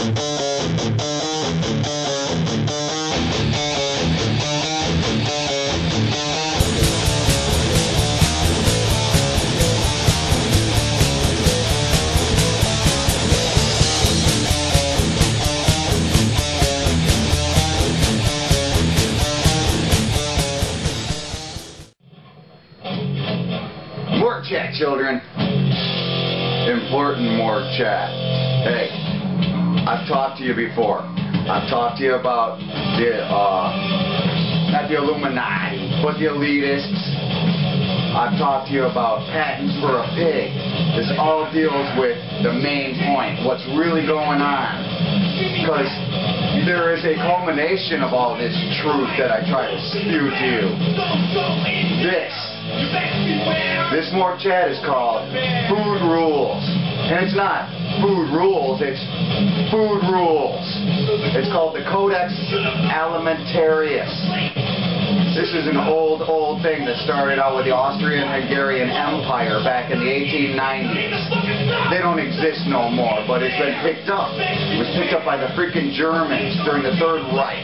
Morgue chat, children. Important morgue chat. Hey, I've talked to you before. I've talked to you about the, not the Illuminati, but the elitists. I've talked to you about patents for a pig. This all deals with the main point, what's really going on. Because there is a culmination of all this truth that I try to spew to you. This morgue chat is called Food Rules. And it's not food rules, it's food rules. It's called the Codex Alimentarius. This is an old thing that started out with the Austrian-Hungarian Empire back in the 1890s. They don't exist no more, but it's been picked up. It was picked up by the freaking Germans during the Third Reich.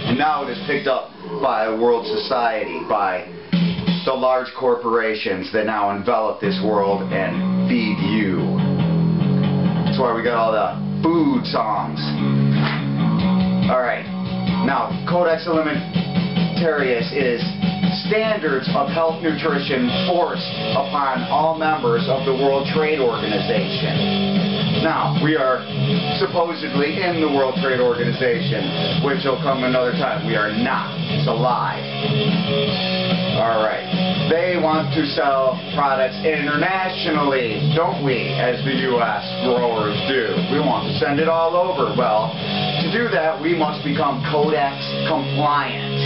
And now it is picked up by world society, by the large corporations that now envelop this world and feed you. That's why we got all the food songs. Alright, now Codex Alimentarius is standards of health nutrition forced upon all members of the World Trade Organization. Now, we are supposedly in the World Trade Organization, which will come another time. We are not. It's a lie. Alright. They want to sell products internationally, don't we, as the U.S. growers do. We want to send it all over. Well, to do that, we must become Codex compliant.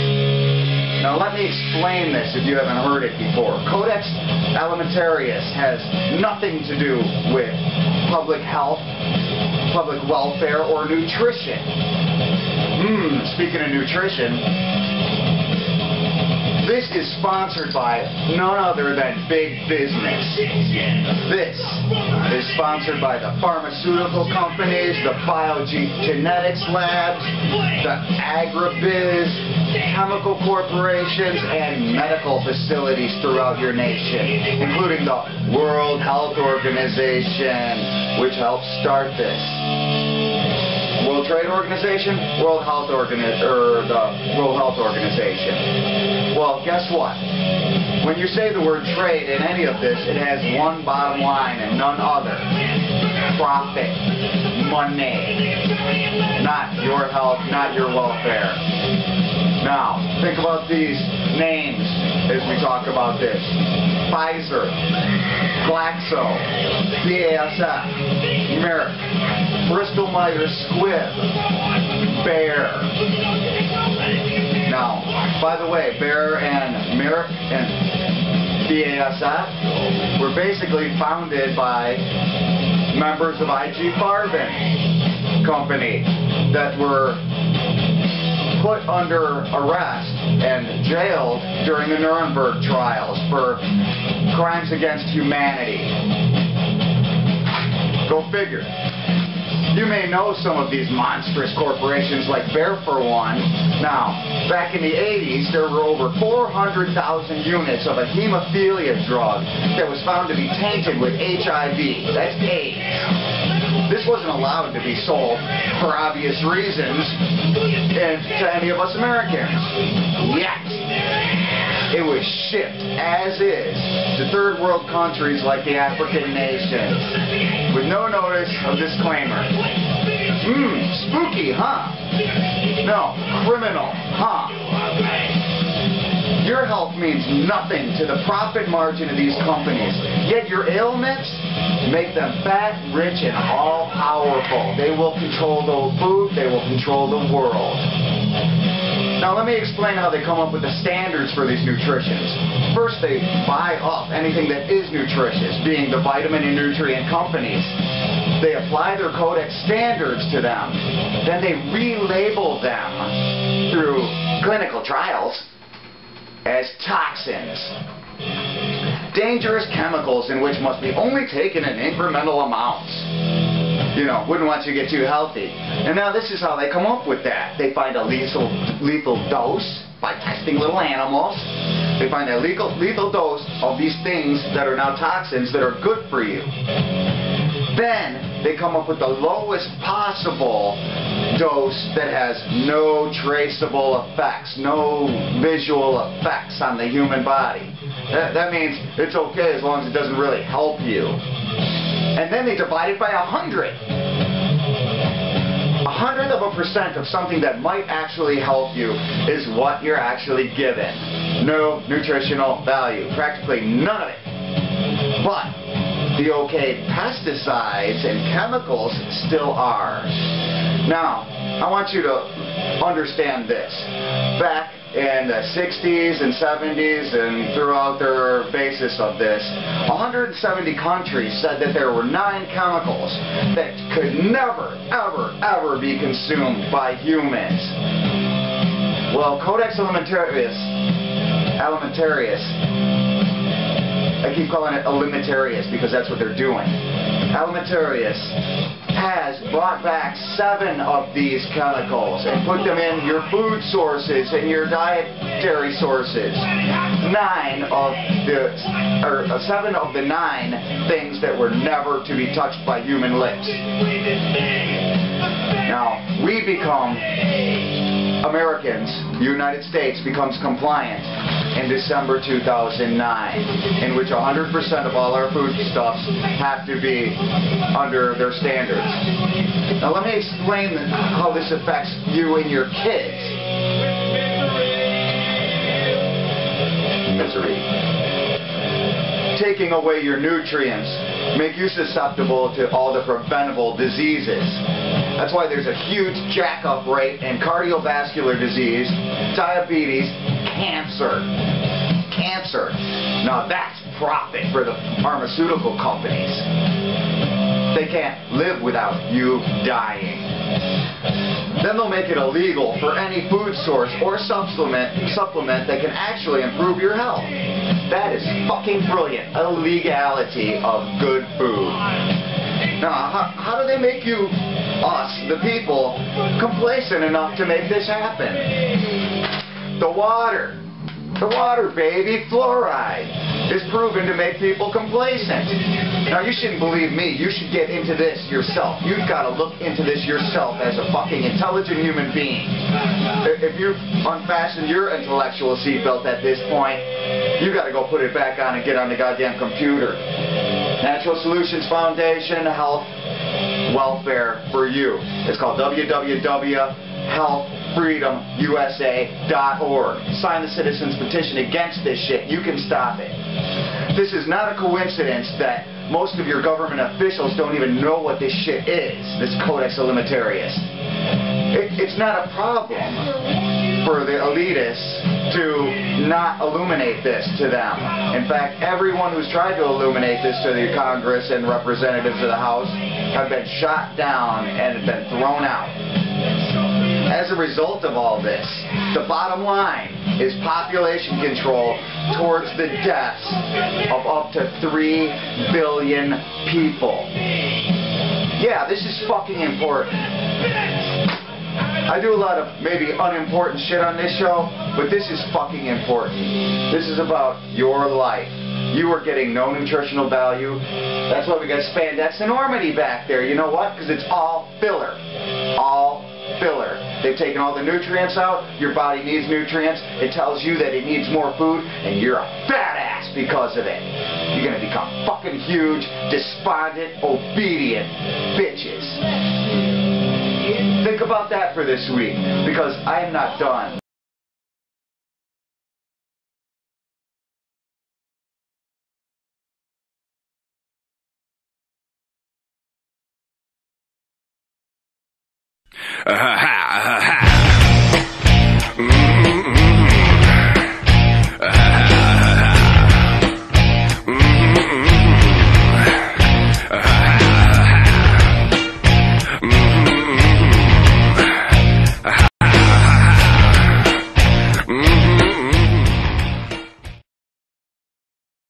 Now, let me explain this if you haven't heard it before. Codex Alimentarius has nothing to do with public health, public welfare, or nutrition. Speaking of nutrition, this is sponsored by none other than big business. This is sponsored by the pharmaceutical companies, the biogenetics labs, the agribiz, chemical corporations, and medical facilities throughout your nation, including the World Health Organization, which helped start this. World Trade Organization, the World Health Organization. Well, guess what? When you say the word trade in any of this, it has one bottom line and none other. Profit. Money. Not your health, not your welfare. Now, think about these names as we talk about this. Pfizer, Glaxo, BASF, Merck, Bristol Myers Squibb, Bayer. Now, by the way, Bayer and Merck and BASF were basically founded by members of IG Farben Company that were put under arrest and jailed during the Nuremberg trials for crimes against humanity. Go figure. You may know some of these monstrous corporations like Bayer for one. Now, back in the 80s, there were over 400,000 units of a hemophilia drug that was found to be tainted with HIV. That's AIDS. This wasn't allowed to be sold for obvious reasons to any of us Americans. Yet, it was shipped as is to third world countries like the African nations with no notice of disclaimer. Spooky, huh? No, criminal, huh? Your health means nothing to the profit margin of these companies, yet your ailments make them fat, rich, and all-powerful. They will control the food, they will control the world. Now let me explain how they come up with the standards for these nutritions. First, they buy up anything that is nutritious, being the vitamin and nutrient companies. They apply their Codex standards to them. Then they relabel them through clinical trials as toxins. Dangerous chemicals in which must be only taken in incremental amounts. wouldn't want you to get too healthy. And now this is how they come up with that. They find a lethal dose by testing little animals. They find a lethal dose of these things that are now toxins that are good for you. Then they come up with the lowest possible dose that has no traceable effects, no visual effects on the human body. That means it's okay as long as it doesn't really help you. And then they divide it by 100. 100% of something that might actually help you is what you're actually given. No nutritional value. Practically none of it. But the okayed pesticides and chemicals still are. Now, I want you to understand this. Back in the 60s and 70s and throughout their basis of this, 170 countries said that there were 9 chemicals that could never, ever, ever be consumed by humans. Well, Codex Alimentarius, I keep calling it Alimentarius because that's what they're doing. Alimentarius has brought back 7 of these chemicals and put them in your food sources and your dietary sources. 7 of the 9 things that were never to be touched by human lips. Now, we become Americans, the United States becomes compliant in December 2009, in which 100% of all our foodstuffs have to be under their standards. Now let me explain how this affects you and your kids. Misery. Taking away your nutrients make you susceptible to all the preventable diseases. That's why there's a huge jack-up rate in cardiovascular disease, diabetes, cancer. Now that's profit for the pharmaceutical companies. They can't live without you dying. Then they'll make it illegal for any food source or supplement that can actually improve your health. That is fucking brilliant. A legality of good food. Now, how do they make you, us, the people, complacent enough to make this happen? The water. The water, baby, fluoride, is proven to make people complacent. Now, you shouldn't believe me. You should get into this yourself. You've got to look into this yourself as a fucking intelligent human being. If you've unfastened your intellectual seatbelt at this point, you've got to go put it back on and get on the goddamn computer. Natural Solutions Foundation, health, welfare for you. It's called www.healthfreedomusa.org. Sign the citizens petition against this shit. You can stop it. This is not a coincidence that most of your government officials don't even know what this shit is, this Codex Alimentarius. It's not a problem for the elitists to not illuminate this to them. In fact, everyone who's tried to illuminate this to the Congress and representatives of the House have been shot down and have been thrown out. As a result of all this, the bottom line is population control towards the deaths of up to 3 billion people. Yeah, this is fucking important. I do a lot of maybe unimportant shit on this show, but this is fucking important. This is about your life. You are getting no nutritional value. That's why we got spandex enormity back there. You know what? Because it's all filler. All filler. They've taken all the nutrients out. Your body needs nutrients. It tells you that it needs more food, and you're a fat ass because of it. You're going to become fucking huge, despondent, obedient bitches. Think about that for this week, because I am not done. Ha ha ha ha.